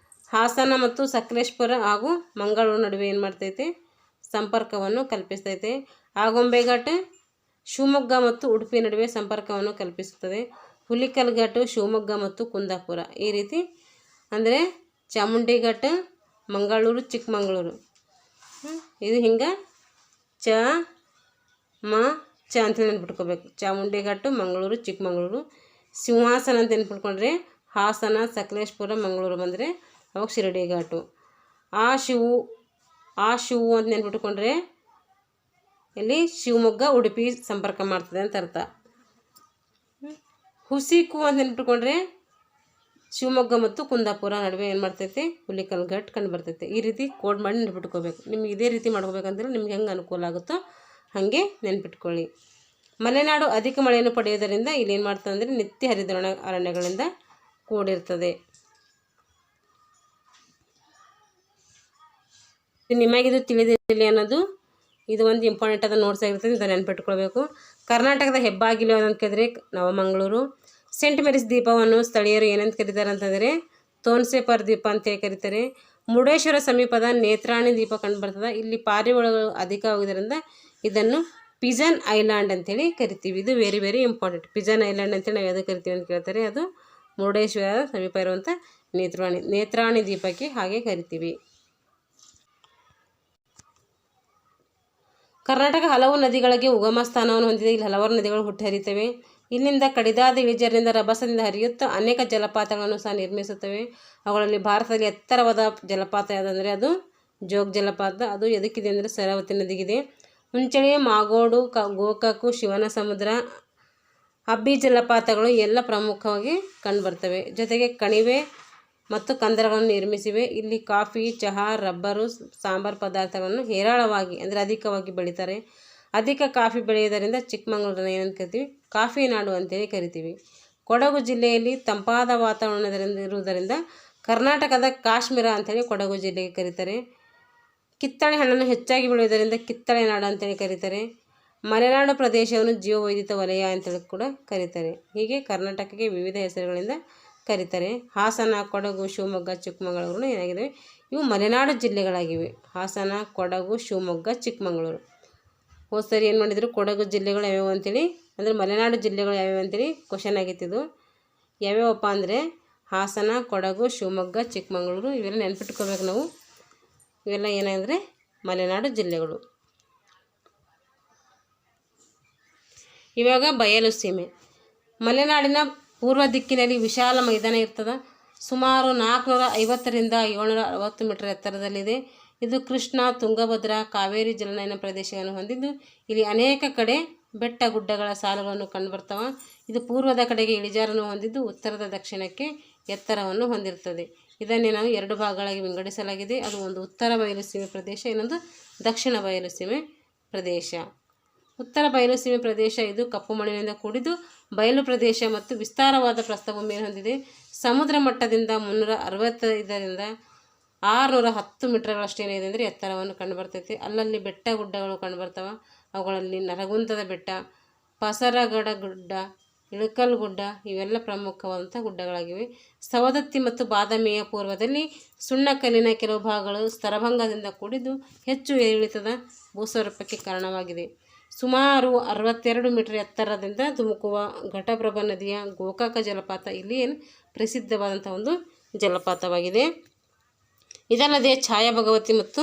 ಹಾಸನ ಮತ್ತು ಸಕಲೇಶ್ಪುರ ಹಾಗೂ ಮಂಗಳೂರು ನಡುವೆ ಏನು ಮಾಡ್ತೈತೆ, ಸಂಪರ್ಕವನ್ನು ಕಲ್ಪಿಸ್ತೈತೆ. ಆಗುಂಬೆ ಘಾಟ್ ಶಿವಮೊಗ್ಗ ಮತ್ತು ಉಡುಪಿ ನಡುವೆ ಸಂಪರ್ಕವನ್ನು ಕಲ್ಪಿಸುತ್ತದೆ. ಹುಲಿಕಲ್ ಘಾಟ್ ಶಿವಮೊಗ್ಗ ಮತ್ತು ಕುಂದಾಪುರ. ಈ ರೀತಿ ಅಂದರೆ ಚಾಮುಂಡಿ ಘಾಟ್ ಮಂಗಳೂರು ಚಿಕ್ಕಮಗಳೂರು, ಇದು ಹಿಂಗೆ ಚ ಅಂತೇಳಿ ನೆನ್ಪಿಟ್ಕೋಬೇಕು. ಚಾಮುಂಡಿ ಘಾಟ್ ಮಂಗಳೂರು ಚಿಕ್ಕಮಗಳೂರು. ಸಿಂಹಾಸನ ಅಂತ ನೆನ್ಪಿಟ್ಕೊಂಡ್ರೆ ಹಾಸನ ಸಕಲೇಶ್ಪುರ ಮಂಗಳೂರು ಬಂದರೆ ಅವಾಗ ಶಿರಡಿ ಘಾಟು. ಆ ಶಿವು ಅಂತ ನೆನ್ಪಿಟ್ಕೊಂಡ್ರೆ ಇಲ್ಲಿ ಶಿವಮೊಗ್ಗ ಉಡುಪಿ ಸಂಪರ್ಕ ಮಾಡ್ತದೆ ಅಂತ ಅರ್ಥ. ಹುಸಿಕು ಅಂತ ನೆನ್ಪಿಟ್ಕೊಂಡ್ರೆ ಶಿವಮೊಗ್ಗ ಮತ್ತು ಕುಂದಾಪುರ ನಡುವೆ ಏನು ಮಾಡ್ತೈತೆ, ಹುಲಿಕಲ್ ಘಾಟ್ ಕಂಡು ಬರ್ತೈತೆ. ಈ ರೀತಿ ಕೋಡ್ ಮಾಡಿ ನೆನ್ಪಿಟ್ಕೋಬೇಕು. ನಿಮ್ಗೆ ಇದೇ ರೀತಿ ಮಾಡ್ಕೋಬೇಕಂದ್ರೆ ನಿಮ್ಗೆ ಹೆಂಗೆ ಅನುಕೂಲ ಆಗುತ್ತೋ ಹಾಗೆ ನೆನ್ಪಿಟ್ಕೊಳ್ಳಿ. ಮಲೆನಾಡು ಅಧಿಕ ಮಳೆಯನ್ನು ಪಡೆಯೋದರಿಂದ ಇಲ್ಲಿ ಏನು ಮಾಡ್ತದೆ ಅಂದರೆ ನಿತ್ಯ ಹರಿದ್ವರ್ಣ ಅರಣ್ಯಗಳಿಂದ ಕೂಡಿರ್ತದೆ. ನಿಮಗಿದು ತಿಳಿದಿರಲಿ ಅನ್ನೋದು ಇದು ಒಂದು ಇಂಪಾರ್ಟೆಂಟ್ ಆದ ನೋಟ್ಸ್ ಆಗಿರ್ತದೆ. ಇದನ್ನು ನೆನ್ಪಿಟ್ಕೊಳ್ಬೇಕು. ಕರ್ನಾಟಕದ ಹೆಬ್ಬಾಗಿಲು ಅಂತ ಕೇಳಿದ್ರೆ ನವಮಂಗಳೂರು. ಸೆಂಟ್ ಮೇರಿಸ್ ದೀಪವನ್ನು ಸ್ಥಳೀಯರು ಏನಂತ ಕರೀತಾರೆ ಅಂತಂದರೆ ತೋನ್ಸೆಪರ್ ದೀಪ ಅಂತೇಳಿ ಕರೀತಾರೆ. ಮುರುಡೇಶ್ವರ ಸಮೀಪದ ನೇತ್ರಾಣಿ ದೀಪ ಕಂಡು ಬರ್ತದೆ. ಇಲ್ಲಿ ಪಾರಿವಾಳಗಳು ಅಧಿಕವಾಗಿದ್ದರಿಂದ ಇದನ್ನು ಪಿಜನ್ ಐಲ್ಯಾಂಡ್ ಅಂತೇಳಿ ಕರಿತೀವಿ. ಇದು very very important. Pigeon island ಅಂತೇಳಿ ನಾವು ಯಾವುದಕ್ಕೆ ಕರಿತೀವಿ ಅಂತ ಕೇಳ್ತಾರೆ, ಅದು ಮುರುಡೇಶ್ವರ ಸಮೀಪ ಇರುವಂಥ ನೇತ್ರಾಣಿ ದೀಪಕ್ಕೆ ಹಾಗೆ ಕರಿತೀವಿ. ಕರ್ನಾಟಕ ಹಲವು ನದಿಗಳಿಗೆ ಉಗಮ ಸ್ಥಾನವನ್ನು ಹೊಂದಿದೆ. ಇಲ್ಲಿ ಹಲವಾರು ನದಿಗಳು ಹುಟ್ಟಿ ಹರಿತವೆ. ಇಲ್ಲಿಂದ ಕಡಿದಾದ ಇಳಿಜಾರಿನಿಂದ ರಭಸದಿಂದ ಹರಿಯುತ್ತಾ ಅನೇಕ ಜಲಪಾತಗಳನ್ನು ಸಹ ನಿರ್ಮಿಸುತ್ತವೆ. ಅವುಗಳಲ್ಲಿ ಭಾರತದಲ್ಲಿ ಎತ್ತರವಾದ ಜಲಪಾತ ಯಾವುದಂದರೆ ಅದು ಜೋಗ್ ಜಲಪಾತ. ಅದು ಎದಕ್ಕಿದೆ ಅಂದರೆ ಶರಾವತಿ ನದಿಗಿದೆ. ಮುಂಚಳಿ, ಮಾಗೋಡು, ಗೋಕಾಕು, ಶಿವನ ಸಮುದ್ರ, ಅಬ್ಬಿ ಜಲಪಾತಗಳು ಎಲ್ಲ ಪ್ರಮುಖವಾಗಿ ಕಂಡುಬರ್ತವೆ. ಜೊತೆಗೆ ಕಣಿವೆ ಮತ್ತು ಕಂದರಗಳನ್ನು ನಿರ್ಮಿಸಿವೆ. ಇಲ್ಲಿ ಕಾಫಿ, ಚಹಾ, ರಬ್ಬರು, ಸಾಂಬಾರು ಪದಾರ್ಥಗಳನ್ನು ಹೇರಳವಾಗಿ ಅಂದರೆ ಅಧಿಕವಾಗಿ ಬೆಳೀತಾರೆ. ಅಧಿಕ ಕಾಫಿ ಬೆಳೆಯುವುದರಿಂದ ಚಿಕ್ಕಮಗಳೂರನ್ನ ಏನಂತ ಕರಿತೀವಿ, ಕಾಫಿ ನಾಡು ಅಂತೇಳಿ ಕರಿತೀವಿ. ಕೊಡಗು ಜಿಲ್ಲೆಯಲ್ಲಿ ತಂಪಾದ ವಾತಾವರಣದಿಂದ ಇರುವುದರಿಂದ ಕರ್ನಾಟಕದ ಕಾಶ್ಮೀರ ಅಂತೇಳಿ ಕೊಡಗು ಜಿಲ್ಲೆಗೆ ಕರೀತಾರೆ. ಕಿತ್ತಳೆ ಹಣ್ಣನ್ನು ಹೆಚ್ಚಾಗಿ ಬೆಳೆಯುವುದರಿಂದ ಕಿತ್ತಳೆ ನಾಡು ಅಂತೇಳಿ ಕರೀತಾರೆ. ಮಲೆನಾಡು ಪ್ರದೇಶವನ್ನು ಜೀವವೈವಿಧ್ಯ ವಲಯ ಅಂತೇಳಿ ಕೂಡ ಕರೀತಾರೆ. ಹೀಗೆ ಕರ್ನಾಟಕಕ್ಕೆ ವಿವಿಧ ಹೆಸರುಗಳಿಂದ ಕರೀತಾರೆ. ಹಾಸನ, ಕೊಡಗು, ಶಿವಮೊಗ್ಗ, ಚಿಕ್ಕಮಗಳೂರು ಏನಾಗಿವೆ, ಇವು ಮಲೆನಾಡು ಜಿಲ್ಲೆಗಳಾಗಿವೆ. ಹಾಸನ, ಕೊಡಗು, ಶಿವಮೊಗ್ಗ, ಚಿಕ್ಕಮಗಳೂರು. ಹೋದ ಸರಿ ಏನು ಮಾಡಿದರು, ಕೊಡಗು ಜಿಲ್ಲೆಗಳು ಯಾವ್ಯಾವು ಅಂತೇಳಿ ಅಂದರೆ ಮಲೆನಾಡು ಜಿಲ್ಲೆಗಳು ಯಾವ್ಯಾವು ಅಂತೇಳಿ ಕ್ವಶನ್ ಆಗಿತ್ತಿದ್ದು. ಯಾವ್ಯಾವಪ್ಪ ಅಂದರೆ ಹಾಸನ, ಕೊಡಗು, ಶಿವಮೊಗ್ಗ, ಚಿಕ್ಕಮಗಳೂರು. ಇವೆಲ್ಲ ನೆನ್ಪಿಟ್ಕೋಬೇಕು ನಾವು. ಇವೆಲ್ಲ ಏನಂದರೆ ಮಲೆನಾಡು ಜಿಲ್ಲೆಗಳು. ಇವಾಗ ಬಯಲು ಸೀಮೆ. ಮಲೆನಾಡಿನ ಪೂರ್ವ ದಿಕ್ಕಿನಲ್ಲಿ ವಿಶಾಲ ಮೈದಾನ ಇರ್ತದೆ. ಸುಮಾರು 450ರಿಂದ 760 ಮೀಟರ್ ಎತ್ತರದಲ್ಲಿದೆ. ಇದು ಕೃಷ್ಣ, ತುಂಗಭದ್ರಾ, ಕಾವೇರಿ ಜಲನಯನ ಪ್ರದೇಶವನ್ನು ಹೊಂದಿದ್ದು ಇಲ್ಲಿ ಅನೇಕ ಕಡೆ ಬೆಟ್ಟ ಗುಡ್ಡಗಳ ಸಾಲುಗಳನ್ನು ಕಂಡುಬರ್ತವೆ. ಇದು ಪೂರ್ವದ ಕಡೆಗೆ ಇಳಿಜಾರನ್ನು ಹೊಂದಿದ್ದು ಉತ್ತರದ ದಕ್ಷಿಣಕ್ಕೆ ಎತ್ತರವನ್ನು ಹೊಂದಿರುತ್ತದೆ. ಇದನ್ನೇ ನಾವು 2 ಭಾಗಗಳಾಗಿ ವಿಂಗಡಿಸಲಾಗಿದೆ. ಅದು ಒಂದು ಉತ್ತರ ಬಯಲು ಸೀಮೆ ಪ್ರದೇಶ, ಇನ್ನೊಂದು ದಕ್ಷಿಣ ಬಯಲು ಸೀಮೆ ಪ್ರದೇಶ. ಉತ್ತರ ಬಯಲು ಸೀಮೆ ಪ್ರದೇಶ ಇದು ಕಪ್ಪು ಮಣ್ಣಿನಿಂದ ಕೂಡಿದ್ದು ಬಯಲು ಪ್ರದೇಶ ಮತ್ತು ವಿಸ್ತಾರವಾದ ಪ್ರಸ್ಥಭೂಮಿಯನ್ನು ಹೊಂದಿದೆ. ಸಮುದ್ರ ಮಟ್ಟದಿಂದ 365ರಿಂದ 610 ಮೀಟರ್ಗಳಷ್ಟು ಏನಿದೆ ಅಂದರೆ ಎತ್ತರವನ್ನು ಕಂಡುಬರ್ತೈತಿ. ಅಲ್ಲಲ್ಲಿ ಬೆಟ್ಟ ಗುಡ್ಡಗಳು ಕಂಡುಬರ್ತವೆ. ಅವುಗಳಲ್ಲಿ ನರಗುಂದದ ಬೆಟ್ಟ, ಪಸರಗಡ ಗುಡ್ಡ, ಇಳಕಲ್ ಗುಡ್ಡ ಇವೆಲ್ಲ ಪ್ರಮುಖವಾದಂಥ ಗುಡ್ಡಗಳಾಗಿವೆ. ಸವದತ್ತಿ ಮತ್ತು ಬಾದಾಮಿಯ ಪೂರ್ವದಲ್ಲಿ ಸುಣ್ಣಕಲ್ಲಿನ ಕೆಲವು ಭಾಗಗಳು ಸ್ತರಭಂಗದಿಂದ ಕೂಡಿದ್ದು ಹೆಚ್ಚು ಏರಿಳಿತದ ಭೂಸ್ವರೂಪಕ್ಕೆ ಕಾರಣವಾಗಿದೆ. ಸುಮಾರು 62 ಮೀಟರ್ ಎತ್ತರದಿಂದ ಧುಮುಕುವ ಘಟಪ್ರಭಾ ನದಿಯ ಗೋಕಾಕ ಜಲಪಾತ ಇಲ್ಲಿ ಪ್ರಸಿದ್ಧವಾದಂಥ ಒಂದು ಜಲಪಾತವಾಗಿದೆ. ಇದಲ್ಲದೆ ಛಾಯಾ ಭಗವತಿ ಮತ್ತು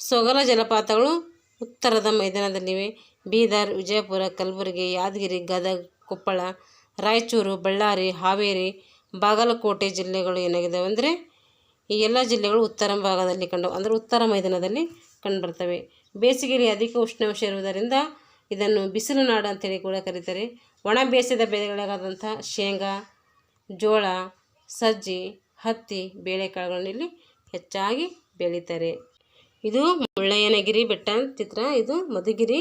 ಸೊಗಲ ಜಲಪಾತಗಳು ಉತ್ತರದ ಮೈದಾನದಲ್ಲಿವೆ. ಬೀದರ್, ವಿಜಯಪುರ, ಕಲಬುರಗಿ, ಯಾದಗಿರಿ, ಗದಗ, ಕೊಪ್ಪಳ, ರಾಯಚೂರು, ಬಳ್ಳಾರಿ, ಹಾವೇರಿ, ಬಾಗಲಕೋಟೆ ಜಿಲ್ಲೆಗಳು ಏನಾಗಿದ್ದಾವೆ ಅಂದರೆ ಈ ಎಲ್ಲ ಜಿಲ್ಲೆಗಳು ಉತ್ತರ ಭಾಗದಲ್ಲಿ ಉತ್ತರ ಮೈದಾನದಲ್ಲಿ ಕಂಡುಬರ್ತವೆ. ಬೇಸಿಗೆಯಲ್ಲಿ ಅಧಿಕ ಉಷ್ಣಾಂಶ ಇರುವುದರಿಂದ ಇದನ್ನು ಬಿಸಿಲು ನಾಡು ಅಂತೇಳಿ ಕೂಡ ಕರೀತಾರೆ. ಒಣ ಬೇಸಾಯದ ಬೆಳೆಗಳಾದಂಥ ಶೇಂಗಾ, ಜೋಳ, ಸಜ್ಜಿ, ಹತ್ತಿ, ಬೇಳೆಕಾಳುಗಳನ್ನು ಇಲ್ಲಿ ಹೆಚ್ಚಾಗಿ ಬೆಳೀತಾರೆ. ಇದು ಮುಳ್ಳಯ್ಯನಗಿರಿ ಬೆಟ್ಟ ಚಿತ್ರ. ಇದು ಮಧುಗಿರಿ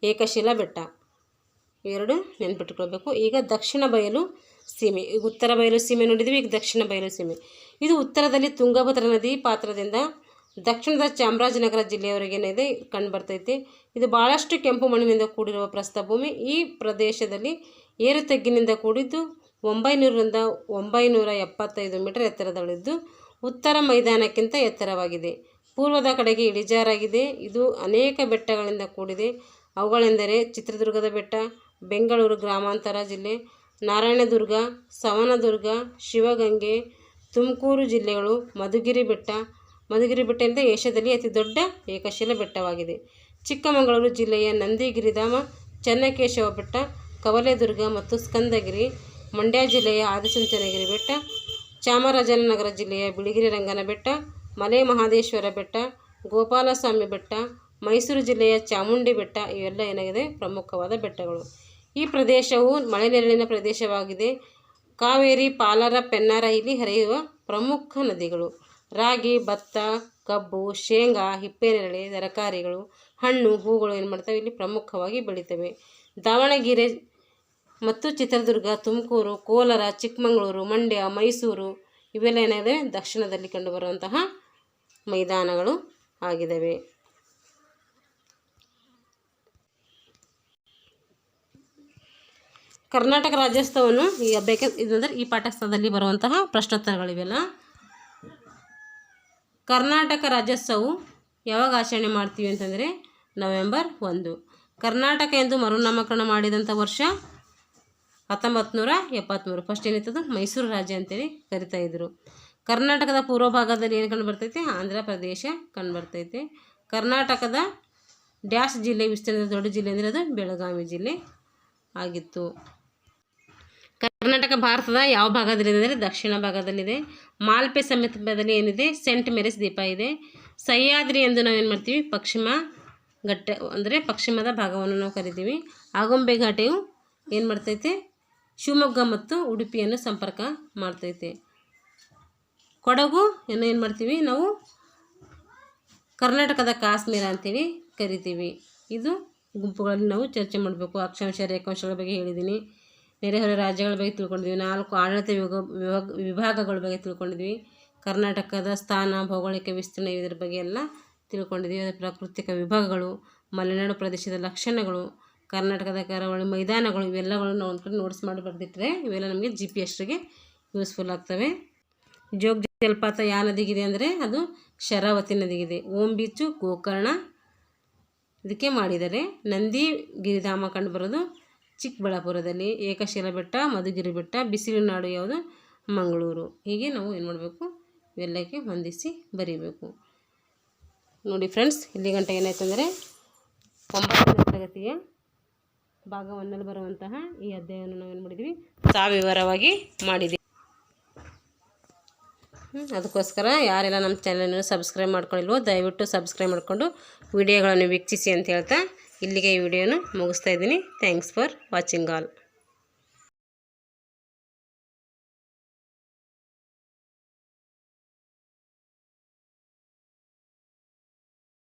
ಏಕಶಿಲಾ ಬೆಟ್ಟ. ಇವೆರಡು ನೆನ್ಪಿಟ್ಕೊಳ್ಬೇಕು. ಈಗ ದಕ್ಷಿಣ ಬಯಲು ಸೀಮೆ. ಈಗ ಉತ್ತರ ಬಯಲು ಸೀಮೆ ನೋಡಿದ್ವಿ. ಈಗ ದಕ್ಷಿಣ ಬಯಲು ಸೀಮೆ. ಇದು ಉತ್ತರದಲ್ಲಿ ತುಂಗಭದ್ರಾ ನದಿ ಪಾತ್ರದಿಂದ ದಕ್ಷಿಣದ ಚಾಮರಾಜನಗರ ಜಿಲ್ಲೆಯವರೆಗೆ ಏನಿದೆ ಕಂಡುಬರ್ತೈತೆ. ಇದು ಭಾಳಷ್ಟು ಕೆಂಪು ಮಣ್ಣಿನಿಂದ ಕೂಡಿರುವ ಪ್ರಸ್ಥಭೂಮಿ. ಈ ಪ್ರದೇಶದಲ್ಲಿ ಏರು ತಗ್ಗಿನಿಂದ ಕೂಡಿದ್ದು 900ರಿಂದ 975 ಮೀಟರ್ ಎತ್ತರದಲ್ಲಿದ್ದು ಉತ್ತರ ಮೈದಾನಕ್ಕಿಂತ ಎತ್ತರವಾಗಿದೆ. ಪೂರ್ವದ ಕಡೆಗೆ ಇಳಿಜಾರಾಗಿದೆ. ಇದು ಅನೇಕ ಬೆಟ್ಟಗಳಿಂದ ಕೂಡಿದೆ. ಅವುಗಳೆಂದರೆ ಚಿತ್ರದುರ್ಗದ ಬೆಟ್ಟ, ಬೆಂಗಳೂರು ಗ್ರಾಮಾಂತರ ಜಿಲ್ಲೆ, ನಾರಾಯಣದುರ್ಗ, ಸವನದುರ್ಗ, ಶಿವಗಂಗೆ, ತುಮಕೂರು ಜಿಲ್ಲೆಗಳು, ಮಧುಗಿರಿ ಬೆಟ್ಟ. ಮಧುಗಿರಿ ಬೆಟ್ಟ ಅಂದರೆ ಏಷ್ಯಾದಲ್ಲಿ ಅತಿ ದೊಡ್ಡ ಏಕಶಿಲಾ ಬೆಟ್ಟವಾಗಿದೆ. ಚಿಕ್ಕಮಗಳೂರು ಜಿಲ್ಲೆಯ ನಂದಿಗಿರಿಧಾಮ, ಚೆನ್ನಕೇಶವ ಬೆಟ್ಟ, ಕವಲೇದುರ್ಗ ಮತ್ತು ಸ್ಕಂದಗಿರಿ. ಮಂಡ್ಯ ಜಿಲ್ಲೆಯ ಆದಿಚುಂಚನಗಿರಿ ಬೆಟ್ಟ, ಚಾಮರಾಜನಗರ ಜಿಲ್ಲೆಯ ಬಿಳಿಗಿರಿ ರಂಗನ ಬೆಟ್ಟ, ಮಲೆ ಮಹದೇಶ್ವರ ಬೆಟ್ಟ, ಗೋಪಾಲಸ್ವಾಮಿ ಬೆಟ್ಟ, ಮೈಸೂರು ಜಿಲ್ಲೆಯ ಚಾಮುಂಡಿ ಬೆಟ್ಟ ಇವೆಲ್ಲ ಏನಾಗಿದೆ ಪ್ರಮುಖವಾದ ಬೆಟ್ಟಗಳು. ಈ ಪ್ರದೇಶವು ಮಳೆನೆರಳಿನ ಪ್ರದೇಶವಾಗಿದೆ. ಕಾವೇರಿ, ಪಾಲಾರ, ಪೆನ್ನಾರ ಇಲ್ಲಿ ಹರಿಯುವ ಪ್ರಮುಖ ನದಿಗಳು. ರಾಗಿ, ಭತ್ತ, ಕಬ್ಬು, ಶೇಂಗಾ, ಹಿಪ್ಪೇನೆರಳೆ, ತರಕಾರಿಗಳು, ಹಣ್ಣು, ಹೂಗಳು ಏನು ಮಾಡ್ತವೆ ಇಲ್ಲಿ ಪ್ರಮುಖವಾಗಿ ಬೆಳೀತವೆ. ದಾವಣಗೆರೆ ಮತ್ತು ಚಿತ್ರದುರ್ಗ, ತುಮಕೂರು, ಕೋಲಾರ, ಚಿಕ್ಕಮಗಳೂರು, ಮಂಡ್ಯ, ಮೈಸೂರು ಇವೆಲ್ಲ ಏನಾಗಿದೆ ದಕ್ಷಿಣದಲ್ಲಿ ಕಂಡುಬರುವಂತಹ ಮೈದಾನಗಳು ಆಗಿದ್ದಾವೆ. ಕರ್ನಾಟಕ ರಾಜ್ಯೋತ್ಸವವನ್ನು ಈಗ ಇದಂದರೆ ಈ ಪಾಠಸ್ಥಾನದಲ್ಲಿ ಬರುವಂತಹ ಪ್ರಶ್ನೋತ್ತರಗಳಿವೆಲ್ಲ. ಕರ್ನಾಟಕ ರಾಜ್ಯೋತ್ಸವವು ಯಾವಾಗ ಆಚರಣೆ ಮಾಡ್ತೀವಿ ಅಂತಂದರೆ ನವೆಂಬರ್ 1. ಕರ್ನಾಟಕ ಎಂದು ಮರುನಾಮಕರಣ ಮಾಡಿದಂಥ ವರ್ಷ 1973. ಫಸ್ಟ್ ಏನಿತ್ತದು ಮೈಸೂರು ರಾಜ್ಯ ಅಂತೇಳಿ ಕರಿತಾಯಿದ್ರು. ಕರ್ನಾಟಕದ ಪೂರ್ವ ಭಾಗದಲ್ಲಿ ಏನು ಕಂಡುಬರ್ತೈತೆ ಆಂಧ್ರ ಪ್ರದೇಶ ಕಂಡುಬರ್ತೈತೆ. ಕರ್ನಾಟಕದ ಡ್ಯಾಶ್ ಜಿಲ್ಲೆ ವಿಸ್ತೀರ್ಣದ ದೊಡ್ಡ ಜಿಲ್ಲೆ ಅಂದರೆ ಅದು ಬೆಳಗಾವಿ ಜಿಲ್ಲೆ ಆಗಿತ್ತು. ಕರ್ನಾಟಕ ಭಾರತದ ಯಾವ ಭಾಗದಲ್ಲಿದೆ ಅಂದರೆ ದಕ್ಷಿಣ ಭಾಗದಲ್ಲಿದೆ. ಮಾಲ್ಪೆ ಸಮೀಪದಲ್ಲಿ ಏನಿದೆ ಸೆಂಟ್ ಮೇರಿಸ್ ದ್ವೀಪ ಇದೆ. ಸಹ್ಯಾದ್ರಿ ಎಂದು ನಾವೇನು ಮಾಡ್ತೀವಿ ಪಶ್ಚಿಮ ಘಟ್ಟ ಅಂದರೆ ಪಶ್ಚಿಮದ ಭಾಗವನ್ನು ನಾವು ಕರಿತೀವಿ. ಆಗುಂಬೆ ಘಾಟಿಯು ಏನು ಮಾಡ್ತೈತೆ ಶಿವಮೊಗ್ಗ ಮತ್ತು ಉಡುಪಿಯನ್ನು ಸಂಪರ್ಕ ಮಾಡ್ತೈತೆ. ಕೊಡಗು ಏನು ಮಾಡ್ತೀವಿ ನಾವು ಕರ್ನಾಟಕದ ಕಾಶ್ಮೀರ ಅಂತೇಳಿ ಕರಿತೀವಿ. ಇದು ಗುಂಪುಗಳಲ್ಲಿ ನಾವು ಚರ್ಚೆ ಮಾಡಬೇಕು. ಅಕ್ಷಾಂಶ ರೇಖಾಂಶಗಳ ಬಗ್ಗೆ ಹೇಳಿದ್ದೀನಿ. ನೆರೆಹೊರೆ ರಾಜ್ಯಗಳ ಬಗ್ಗೆ ತಿಳ್ಕೊಂಡಿದ್ವಿ. 4 ಆಡಳಿತ ವಿಭಾಗಗಳ ಬಗ್ಗೆ ತಿಳ್ಕೊಂಡಿದ್ವಿ. ಕರ್ನಾಟಕದ ಸ್ಥಾನ, ಭೌಗೋಳಿಕ ವಿಸ್ತೀರ್ಣ ಇದರ ಬಗ್ಗೆ ಎಲ್ಲ ತಿಳ್ಕೊಂಡಿದ್ವಿ. ಅದರ ಪ್ರಾಕೃತಿಕ ವಿಭಾಗಗಳು, ಮಲೆನಾಡು ಪ್ರದೇಶದ ಲಕ್ಷಣಗಳು, ಕರ್ನಾಟಕದ ಕರಾವಳಿ ಮೈದಾನಗಳು ಇವೆಲ್ಲಗಳನ್ನು ನಾವು ಒಂದು ಕಡೆ ನೋಟ್ಸ್ ಮಾಡಿ ಬರೆದಿಟ್ಟರೆ ಇವೆಲ್ಲ ನಮಗೆ GPSಗೆ ಯೂಸ್ಫುಲ್ ಆಗ್ತವೆ. ಜೋಗ ಜಲಪಾತ ಯಾವ ನದಿಗಿದೆ ಅಂದರೆ ಅದು ಶರಾವತಿ ನದಿಗಿದೆ. ಓಂ ಬೀಚು ಗೋಕರ್ಣ ಇದಕ್ಕೆ ಮಾಡಿದ್ದಾರೆ. ನಂದಿ ಗಿರಿಧಾಮ ಕಂಡುಬರೋದು ಚಿಕ್ಕಬಳ್ಳಾಪುರದಲ್ಲಿ. ಏಕಶಿಲಾ ಬೆಟ್ಟ, ಮಧುಗಿರಿ ಬೆಟ್ಟ, ಬಿಸಿಲು ನಾಡು ಯಾವುದು ಮಂಗಳೂರು. ಹೀಗೆ ನಾವು ಏನು ಮಾಡಬೇಕು ಇವೆಲ್ಲಕ್ಕೆ ಹೊಂದಿಸಿ ಬರೀಬೇಕು. ನೋಡಿ ಫ್ರೆಂಡ್ಸ್, ಇಲ್ಲಿ ಗಂಟೆ ಏನಾಯ್ತು ಅಂದರೆ 9ನೇ ತರಗತಿಯ ಭಾಗ 1ನಲ್ಲಿ ಬರುವಂತಹ ಈ ಅಧ್ಯಾಯವನ್ನು ನಾವು ಏನು ಮಾಡಿದ್ವಿ ಸವಿವರವಾಗಿ ಮಾಡಿದ್ದೀವಿ. ಅದಕ್ಕೋಸ್ಕರ ಯಾರೆಲ್ಲ ನಮ್ಮ ಚಾನಲನ್ನು ಸಬ್ಸ್ಕ್ರೈಬ್ ಮಾಡ್ಕೊಂಡಿಲ್ವೋ ದಯವಿಟ್ಟು ಸಬ್ಸ್ಕ್ರೈಬ್ ಮಾಡಿಕೊಂಡು ವಿಡಿಯೋಗಳನ್ನು ವೀಕ್ಷಿಸಿ ಅಂತ ಹೇಳ್ತಾ ಇಲ್ಲಿಗೆ ಈ ವಿಡಿಯೋನ ಮುಗಿಸ್ತಾ ಇದ್ದೀನಿ. Thanks for watching all.